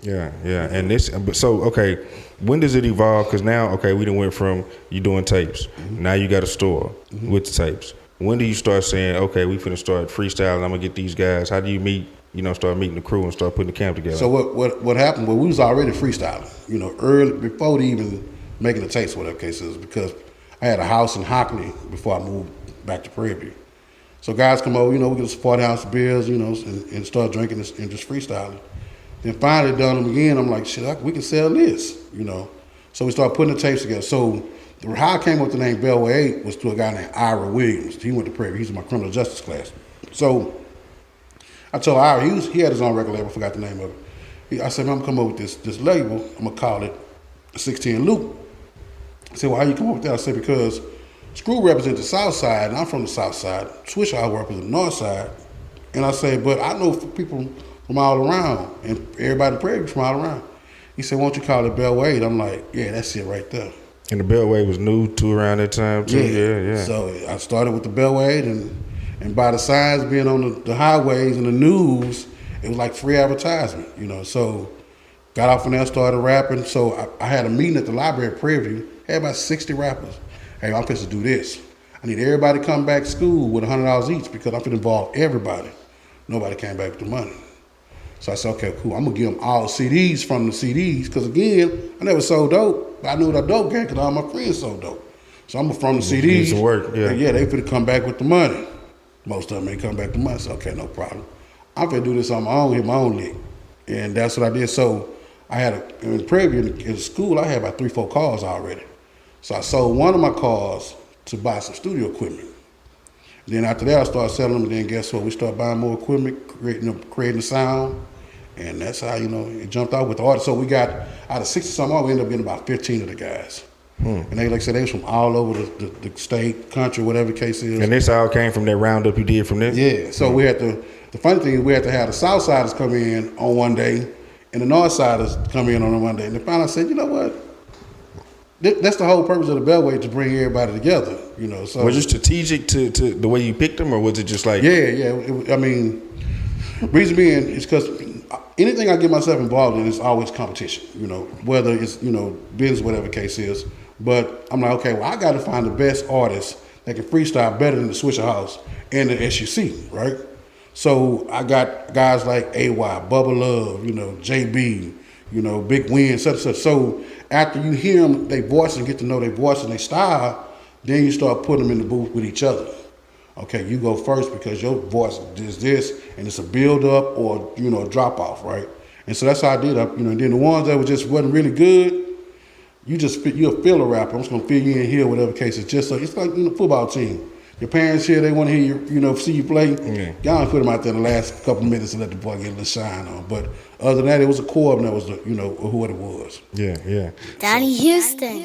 Yeah, yeah. And this, but so, okay, when does it evolve? Because now, okay, we done went from you doing tapes. Now you got a store with the tapes. When do you start saying, okay, we finna start freestyling, I'm gonna get these guys? How do you meet, start meeting the crew and start putting the camp together? So what happened? Well, we was already freestyling, early before they even making the tapes, whatever case is, because I had a house in Hockney before I moved back to Prairie View. So guys come over, we get us 40-ounce beers, and start drinking this and just freestyling. Then finally done them again. I'm like, shit, we can sell this. So we started putting the tapes together. So how I came up with the name Beltway 8 was to a guy named Ira Williams. He went to Prairie View. He's in my criminal justice class. So I told Ira, he had his own record label. I forgot the name of it. I said, I'm gonna come up with this label. I'm gonna call it 16 Loop. I said, well, how you come up with that? I said, because Screw represents the South Side, and I'm from the South Side. Swisher House represents the North Side. And I said, but I know people from all around, and everybody in Prairie View from all around. He said, why don't you call it Beltway 8? I'm like, yeah, that's it right there. And the Beltway was new too around that time too. Yeah. So I started with the Beltway 8, and by the signs being on the highways and the news, it was like free advertisement, So got off from there, started rapping. So I had a meeting at the library at Prairie View, had about 60 rappers. Hey, I'm supposed to do this. I need everybody to come back to school with $100 each because I'm going to involve everybody. Nobody came back with the money. So I said, okay, cool. I'm going to give them all CDs from the CDs because, again, I never sold dope. But I knew what I dope gang because all my friends sold dope. So I'm from the CDs. Some work, yeah. Yeah, they finna come back with the money. Most of them ain't come back with the money. So, okay, no problem. I'm finna do this on my own, hit my own lick. And that's what I did. So I had, in Prairie View, in school, I had about 3-4 cars already. So I sold one of my cars to buy some studio equipment. Then after that, I started selling them, and then guess what? We started buying more equipment, creating the sound, and that's how, it jumped out with the artists. So we got, out of 60-something, we ended up getting about 15 of the guys. And they, like I said, they was from all over the state, country, whatever the case is. And this all came from that roundup you did from this? Yeah, so we had to, the funny thing is we had to have the South Siders come in on one day, and the North Siders come in on one day. And then finally I said, you know what? That's the whole purpose of the Beltway, to bring everybody together, So was it strategic to the way you picked them, or was it just like? Yeah. Reason being is because anything I get myself involved in is always competition, whether it's business, whatever the case is. But I'm like, okay, well, I got to find the best artists that can freestyle better than the Swisher House and the SUC, right? So I got guys like AY, Bubba Love, JB, Big Win, such and such. So after you hear them, their voice, and get to know their voice and their style, then you start putting them in the booth with each other. Okay, you go first because your voice is this, and it's a build up or a drop off, right? And so that's how I did. And then the ones that wasn't really good, you're a filler rapper. I'm just gonna fill you in here, whatever case. It's like football team. Your parents here, they want to hear you, see you play. Yeah. Y'all put them out there in the last couple of minutes and let the boy get a little shine on. But other than that, it was a core of them that was who it was. Yeah. Donnie Houston.